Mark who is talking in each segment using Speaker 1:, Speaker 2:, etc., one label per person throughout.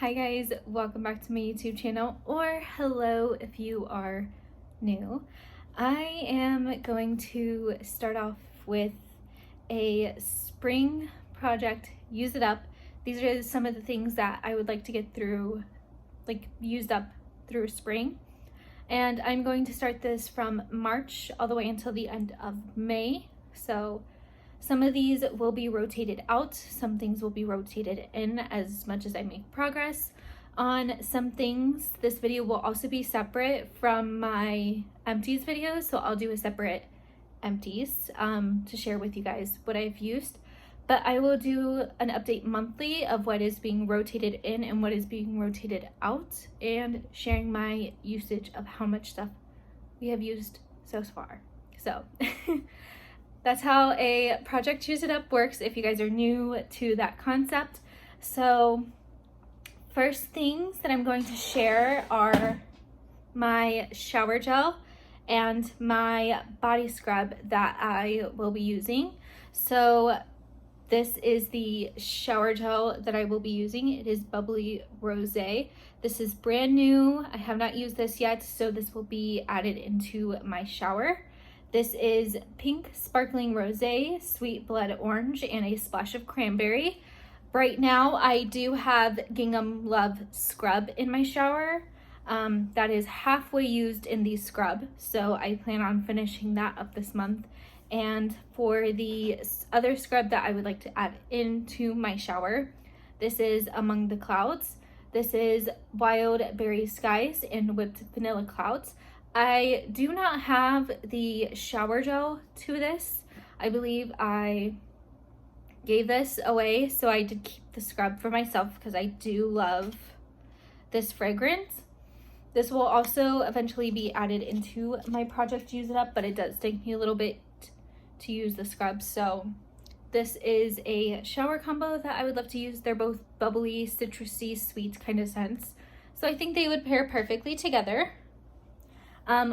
Speaker 1: Hi guys, welcome back to my YouTube channel, or hello if you are new. I am going to start off with a spring project, use it up. These are some of the things that I would like to get through, used up through spring. And I'm going to start this from March all the way until the end of May. So some of these will be rotated out, some things will be rotated in as much as I make progress. On some things, this video will also be separate from my empties video, so I'll do a separate empties to share with you guys what I've used. But I will do an update monthly of what is being rotated in and what is being rotated out, and sharing my usage of how much stuff we have used so far. So that's how a project use it up works if you guys are new to that concept. So first things that I'm going to share are my shower gel and my body scrub that I will be using. So this is the shower gel that I will be using. It is Bubbly Rosé. This is brand new. I have not used this yet, so this will be added into my shower. This is Pink Sparkling Rosé, Sweet Blood Orange, and a splash of cranberry. Right now, I do have Gingham Love Scrub in my shower. That is halfway used in the scrub, so I plan on finishing that up this month. And for the other scrub that I would like to add into my shower, this is Among the Clouds. This is Wild Berry Skies and Whipped Vanilla Clouds. I do not have the shower gel to this. I believe I gave this away, so I did keep the scrub for myself because I do love this fragrance. This will also eventually be added into my project use it up, but it does take me a little bit to use the scrub. So this is a shower combo that I would love to use. They're both bubbly, citrusy, sweet kind of scents, so I think they would pair perfectly together.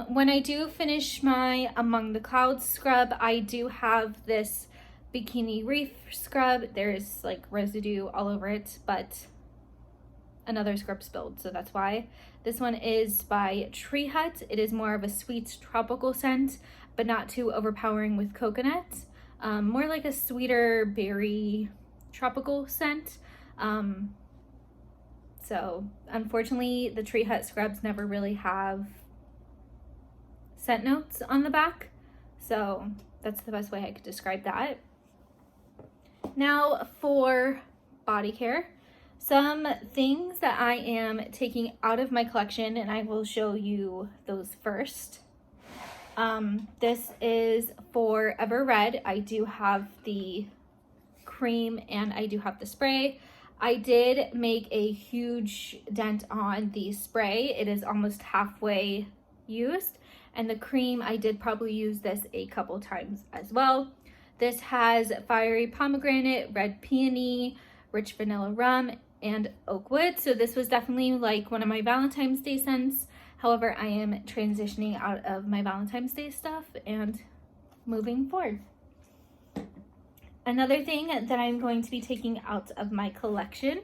Speaker 1: When I do finish my Among the Clouds scrub, I do have this Bikini Reef scrub. There's like residue all over it, but another scrub spilled, so that's why. This one is by Tree Hut. It is more of a sweet tropical scent, but not too overpowering with coconut. More like a sweeter berry tropical scent. So unfortunately, the Tree Hut scrubs never really have scent notes on the back, so that's the best way I could describe that. Now for body care, some things that I am taking out of my collection, and I will show you those first. This is for Ever Red. I do have the cream and I do have the spray. I did make a huge dent on the spray. It is almost halfway used. And the cream, I did probably use this a couple times as well. This has fiery pomegranate, red peony, rich vanilla rum, and oak wood. So this was definitely like one of my Valentine's Day scents. However, I am transitioning out of my Valentine's Day stuff and moving forward. Another thing that I'm going to be taking out of my collection,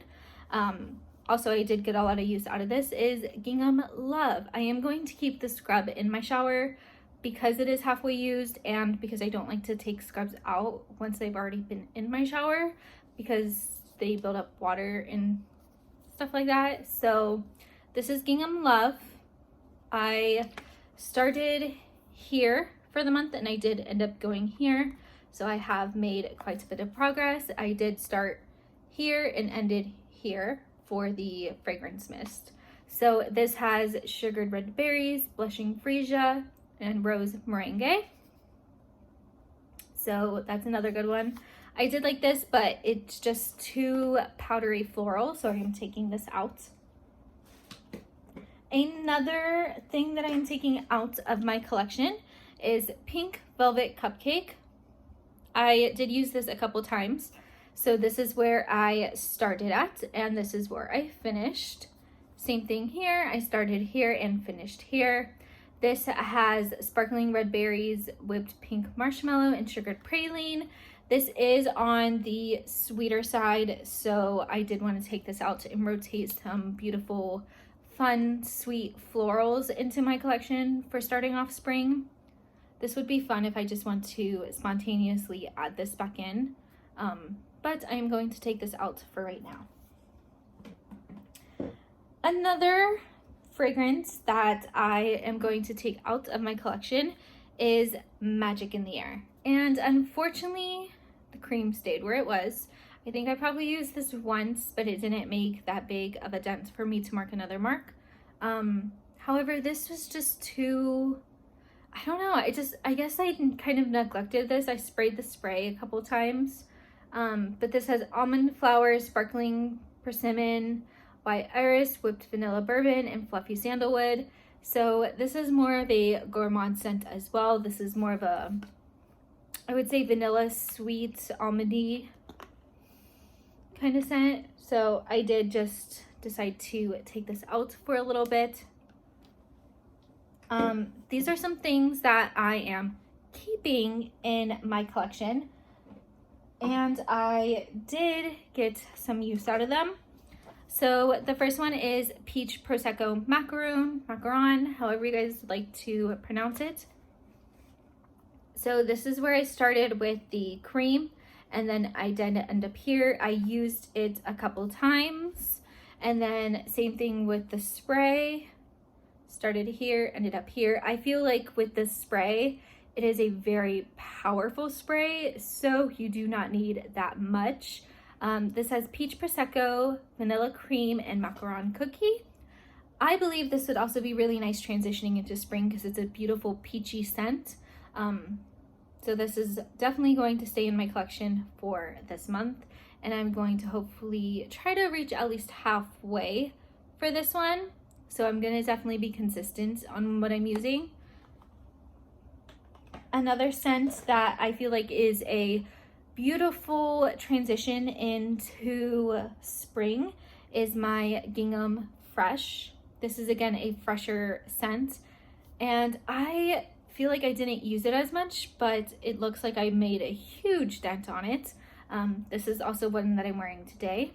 Speaker 1: also I did get a lot of use out of this, is Gingham Love. I am going to keep the scrub in my shower because it is halfway used, and because I don't like to take scrubs out once they've already been in my shower because they build up water and stuff like that. So this is Gingham Love. I started here for the month and I did end up going here. So I have made quite a bit of progress. I did start here and ended here for the fragrance mist. So this has sugared red berries, blushing freesia, and rose meringue. So that's another good one. I did like this, but it's just too powdery floral, so I'm taking this out. Another thing that I'm taking out of my collection is Pink Velvet Cupcake. I did use this a couple times. So this is where I started at, and this is where I finished. Same thing here. I started here and finished here. This has sparkling red berries, whipped pink marshmallow, and sugared praline. This is on the sweeter side, so I did want to take this out and rotate some beautiful, fun, sweet florals into my collection for starting off spring. This would be fun if I just want to spontaneously add this back in, but I am going to take this out for right now. Another fragrance that I am going to take out of my collection is Magic in the Air. And unfortunately, the cream stayed where it was. I think I probably used this once, but it didn't make that big of a dent for me to mark another mark. However, this was just too, I don't know, I guess I kind of neglected this. I sprayed the spray a couple times, but this has almond flowers, sparkling persimmon, white iris, whipped vanilla bourbon, and fluffy sandalwood. So this is more of a gourmand scent as well. This is more of a, I would say, vanilla, sweet, almondy kind of scent. So I did just decide to take this out for a little bit. These are some things that I am keeping in my collection, and I did get some use out of them. So the first one is Peach Prosecco Macaron, however you guys like to pronounce it. So this is where I started with the cream, and then I did end up here. I used it a couple times, and then same thing with the spray. Started here, ended up here. I feel like with this spray, it is a very powerful spray, so you do not need that much. This has peach prosecco, vanilla cream, and macaron cookie. I believe this would also be really nice transitioning into spring because it's a beautiful peachy scent. So this is definitely going to stay in my collection for this month, and I'm going to hopefully try to reach at least halfway for this one. So I'm going to definitely be consistent on what I'm using. Another scent that I feel like is a beautiful transition into spring is my Gingham Fresh. This is again a fresher scent, and I feel like I didn't use it as much, but it looks like I made a huge dent on it. This is also one that I'm wearing today.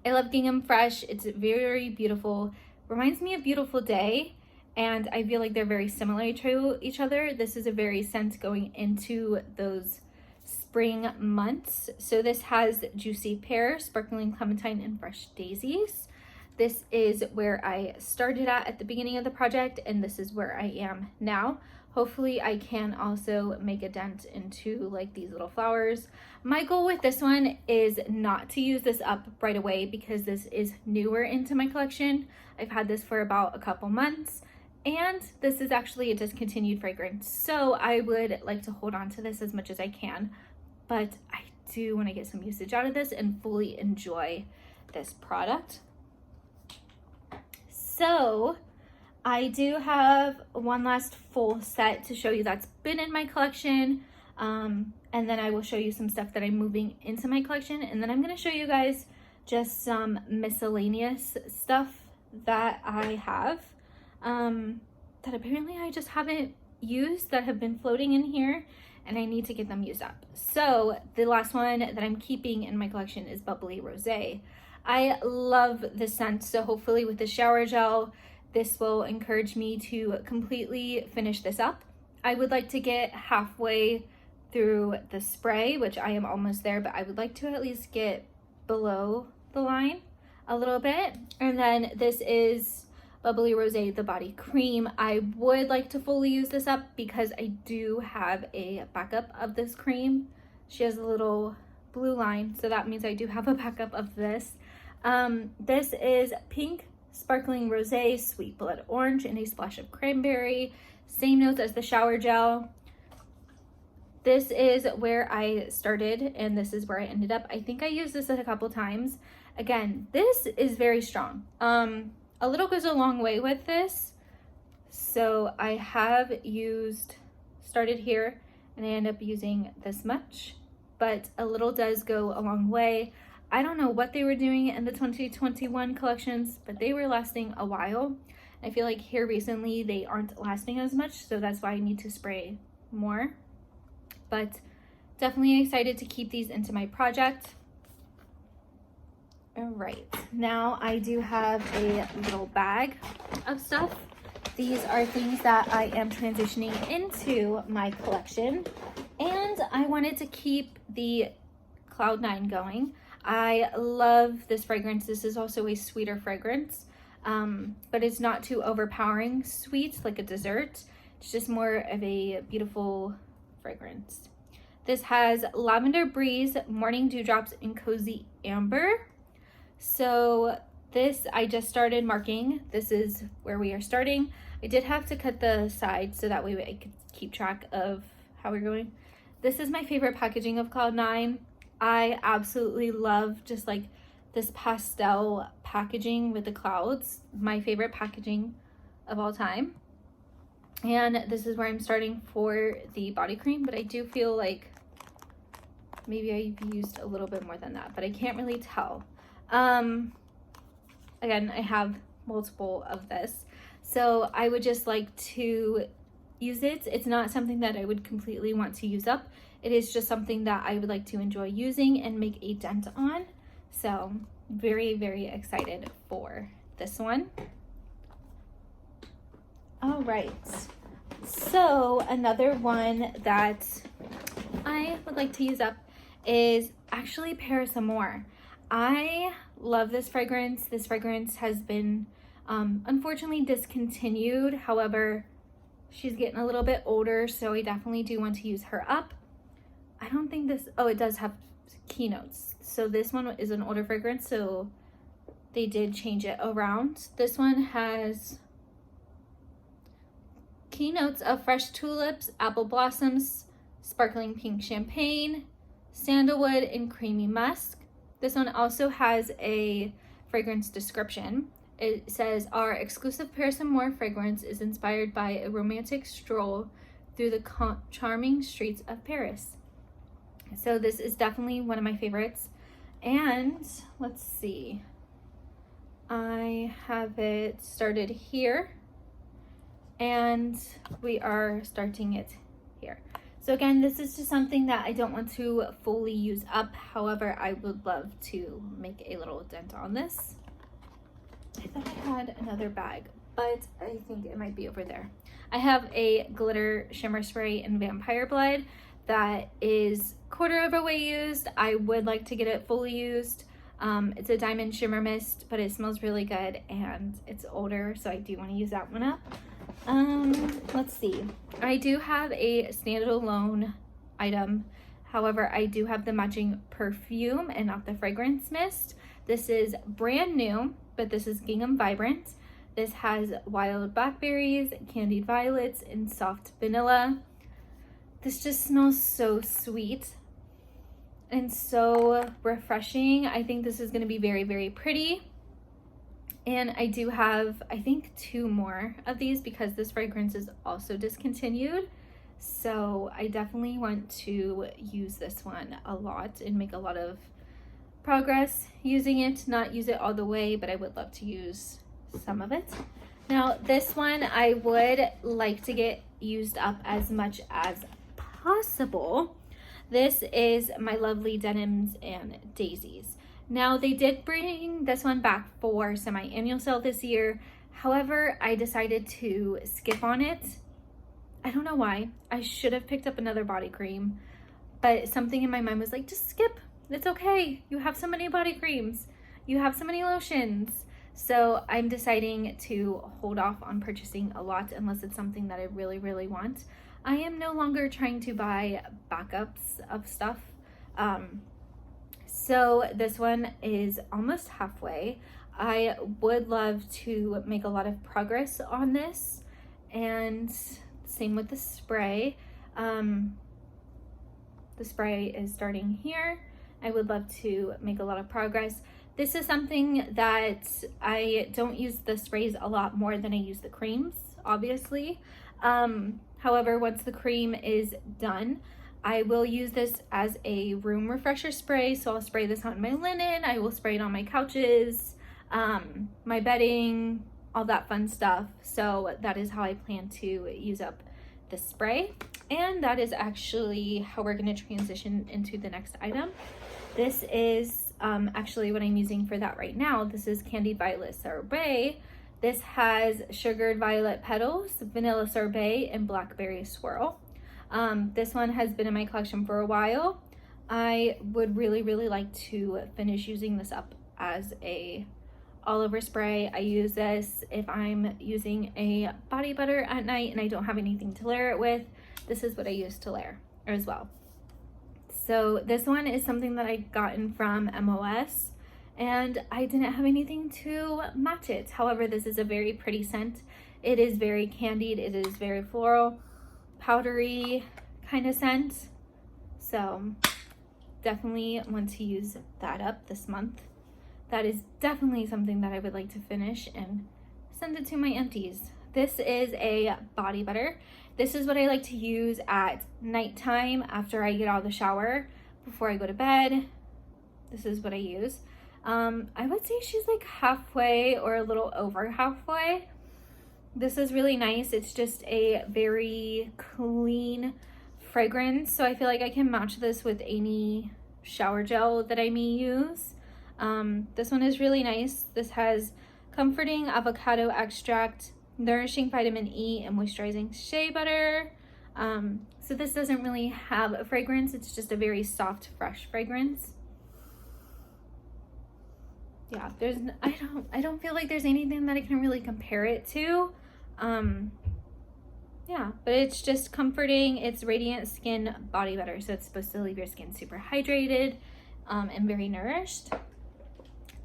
Speaker 1: I love Gingham Fresh. It's very beautiful. Reminds me of Beautiful Day, and I feel like they're very similar to each other. This is a very scent going into those spring months. So this has juicy pear, sparkling clementine, and fresh daisies. This is where I started at the beginning of the project, and this is where I am now. Hopefully I can also make a dent into like these little flowers. My goal with this one is not to use this up right away because this is newer into my collection. I've had this for about a couple months, and this is actually a discontinued fragrance. So I would like to hold on to this as much as I can, but I do want to get some usage out of this and fully enjoy this product. So I do have one last full set to show you that's been in my collection, and then I will show you some stuff that I'm moving into my collection, and then I'm going to show you guys just some miscellaneous stuff that I have that apparently I just haven't used, that have been floating in here, and I need to get them used up. So the last one that I'm keeping in my collection is Bubbly Rosé. I love this scent, so hopefully with the shower gel, this will encourage me to completely finish this up. I would like to get halfway through the spray, which I am almost there, but I would like to at least get below the line a little bit. And then this is Bubbly Rosé, the body cream. I would like to fully use this up because I do have a backup of this cream. She has a little blue line, so that means I do have a backup of this. This is pink sparkling rosé, sweet blood orange, and a splash of cranberry. Same notes as the shower gel. This is where I started, and this is where I ended up. I think I used this a couple times. Again, this is very strong. A little goes a long way with this. So I have started here, and I end up using this much, but a little does go a long way. I don't know what they were doing in the 2021 collections, but they were lasting a while. I feel like here recently they aren't lasting as much, so that's why I need to spray more. But definitely excited to keep these into my project. All right, now I do have a little bag of stuff. These are things that I am transitioning into my collection, and I wanted to keep the Cloud9 going. I love this fragrance. This is also a sweeter fragrance, but it's not too overpowering sweet like a dessert. It's just more of a beautiful fragrance. This has Lavender Breeze, Morning Dewdrops, and Cozy Amber. So this, I just started marking. This is where we are starting. I did have to cut the sides so that way I could keep track of how we're going. This is my favorite packaging of Cloud9. I absolutely love just like this pastel packaging with the clouds. My favorite packaging of all time. And this is where I'm starting for the body cream, but I do feel like maybe I've used a little bit more than that, but I can't really tell. Again, I have multiple of this, so I would just like to use it. It's not something that I would completely want to use up. It is just something that I would like to enjoy using and make a dent on. So very, very excited for this one. All right, so another one that I would like to use up is actually Paris Amour. I love this fragrance. This fragrance has been unfortunately discontinued. However, she's getting a little bit older, so I definitely do want to use her up. I don't think this, oh, it does have keynotes. So this one is an older fragrance, so they did change it around. This one has keynotes of fresh tulips, apple blossoms, sparkling pink champagne, sandalwood, and creamy musk. This one also has a fragrance description. It says, our exclusive Paris Amour fragrance is inspired by a romantic stroll through the charming streets of Paris. So this is definitely one of my favorites. And let's see, I have it started here and we are starting it here. So again, this is just something that I don't want to fully use up. However, I would love to make a little dent on this. I thought I had another bag, but I think it might be over there. I have a glitter shimmer spray in Vampire Blood that is quarter of a way used. I would like to get it fully used. It's a diamond shimmer mist, but it smells really good and it's older, so I do want to use that one up. Let's see. I do have a standalone item. However, I do have the matching perfume and not the fragrance mist. This is brand new, but this is Gingham Vibrant. This has wild blackberries, candied violets, and soft vanilla. This just smells so sweet and so refreshing. I think this is going to be very, very pretty. And I do have, I think, 2 more of these because this fragrance is also discontinued. So I definitely want to use this one a lot and make a lot of progress using it. Not use it all the way, but I would love to use some of it. Now, this one I would like to get used up as much as possible. This is My Lovely Denims and Daisies. Now, they did bring this one back for semi-annual sale this year. However, I decided to skip on it. I don't know why. I should have picked up another body cream, but something in my mind was like, just skip. It's okay. You have so many body creams. You have so many lotions. So I'm deciding to hold off on purchasing a lot unless it's something that I really, really want. I am no longer trying to buy backups of stuff. So this one is almost halfway. I would love to make a lot of progress on this, and same with the spray. The spray is starting here. I would love to make a lot of progress. This is something that I don't use the sprays a lot more than I use the creams, obviously. However, once the cream is done, I will use this as a room refresher spray. So I'll spray this on my linen. I will spray it on my couches, my bedding, all that fun stuff. So that is how I plan to use up the spray. And that is actually how we're going to transition into the next item. This is actually what I'm using for that right now. This is Candied Violet Sorbet. This has sugared violet petals, vanilla sorbet, and blackberry swirl. This one has been in my collection for a while. I would really like to finish using this up as a all over spray. I use this if I'm using a body butter at night and I don't have anything to layer it with. This is what I use to layer as well. So this one is something that I gotten from MOS, and I didn't have anything to match it. However, this is a very pretty scent. It is very candied. It is very floral, powdery kind of scent. So definitely want to use that up this month. That is definitely something that I would like to finish and send it to my empties. This is a body butter. This is what I like to use at nighttime after I get out of the shower, before I go to bed. This is what I use. I would say she's like halfway or a little over halfway. This is really nice. It's just a very clean fragrance. So I feel like I can match this with any shower gel that I may use. This one is really nice. This has comforting avocado extract, nourishing vitamin E, and moisturizing shea butter. So this doesn't really have a fragrance. It's just a very soft, fresh fragrance. Yeah, I don't feel like there's anything that I can really compare it to. Yeah, but it's just comforting. It's radiant skin body butter, so it's supposed to leave your skin super hydrated and very nourished.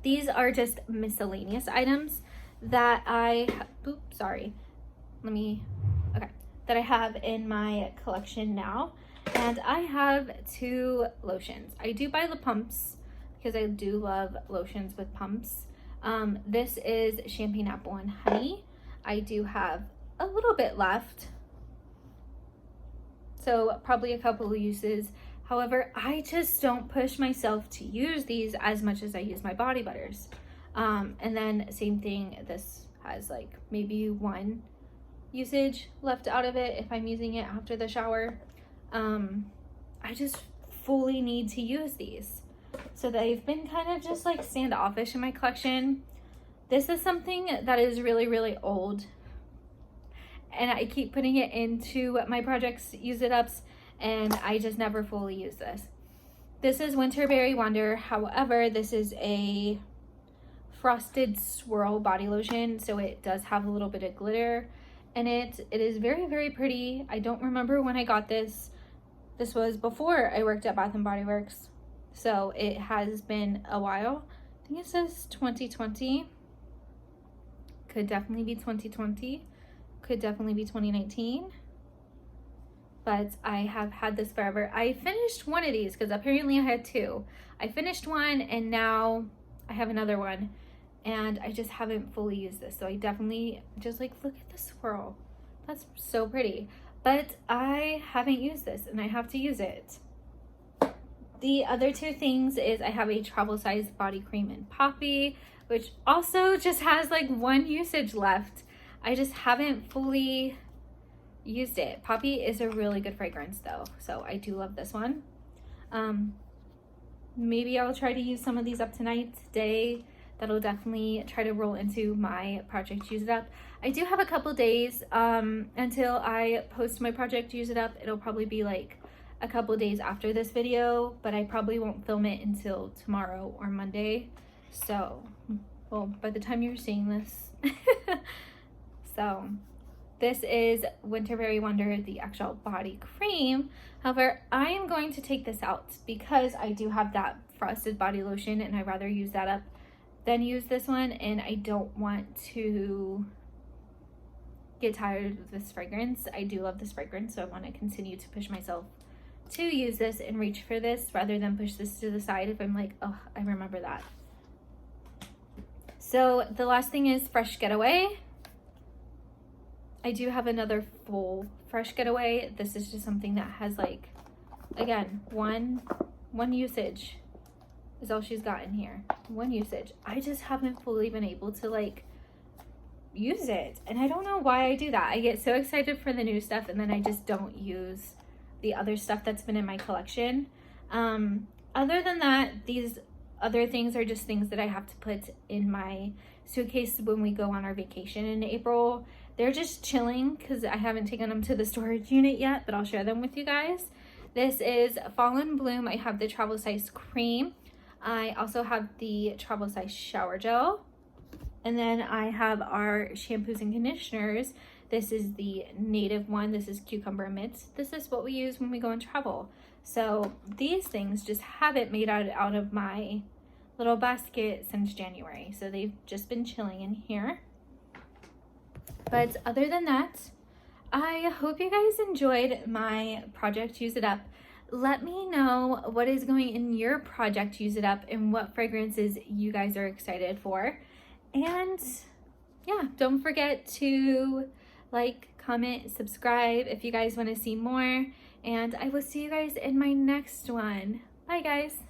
Speaker 1: These are just miscellaneous items that that I have in my collection now. And I have 2 lotions. I do buy the pumps because I do love lotions with pumps. This is Champagne Apple and Honey. I do have a little bit left, so probably a couple of uses. However, I just don't push myself to use these as much as I use my body butters. And then same thing, this has like maybe 1 usage left out of it if I'm using it after the shower. I just fully need to use these. So they've been kind of just like standoffish in my collection. This is something that is really old, and I keep putting it into my projects use it ups, and I just never fully use this. This is Winterberry Wonder. However, this is a frosted swirl body lotion, so it does have a little bit of glitter in it. It is very pretty. I don't remember when I got this. This was before I worked at Bath and Body Works, so it has been a while. I think it says 2020. Could definitely be 2020. Could definitely be 2019. But I have had this forever. I finished one of these because apparently I had 2. I finished one and now I have another one, and I just haven't fully used this. So I definitely just like, look at the swirl. That's so pretty. But I haven't used this and I have to use it. The other 2 things is I have a travel size body cream in Poppy, which also just has like 1 usage left. I just haven't fully used it. Poppy is a really good fragrance though, so I do love this one. Maybe I'll try to use some of these up tonight, today. That'll definitely try to roll into my project use it up. I do have a couple days until I post my project use it up. It'll probably be like a couple days after this video, but I probably won't film it until tomorrow or Monday. So, well, by the time you're seeing this. So this is Winterberry Wonder, the actual body cream. However, I am going to take this out because I do have that frosted body lotion and I'd rather use that up than use this one, and I don't want to get tired of this fragrance. I do love this fragrance, so I want to continue to push myself to use this and reach for this rather than push this to the side if I'm like, oh, I remember that. So the last thing is Fresh Getaway. I do have another full Fresh Getaway. This is just something that has like, again, one usage is all she's got in here. 1 usage. I just haven't fully been able to like use it. And I don't know why I do that. I get so excited for the new stuff and then I just don't use the other stuff that's been in my collection. Other than that, these other things are just things that I have to put in my suitcase when we go on our vacation in April. They're just chilling because I haven't taken them to the storage unit yet, but I'll share them with you guys. This is Fall and Bloom. I have the travel size cream. I also have the travel size shower gel. And then I have our shampoos and conditioners. This is the native one. This is cucumber mints. This is what we use when we go and travel. So these things just haven't made out of my little basket since January. So they've just been chilling in here. But other than that, I hope you guys enjoyed my project Use It Up. Let me know what is going in your project Use It Up and what fragrances you guys are excited for. And yeah, don't forget to like, comment, subscribe if you guys want to see more. And I will see you guys in my next one. Bye guys.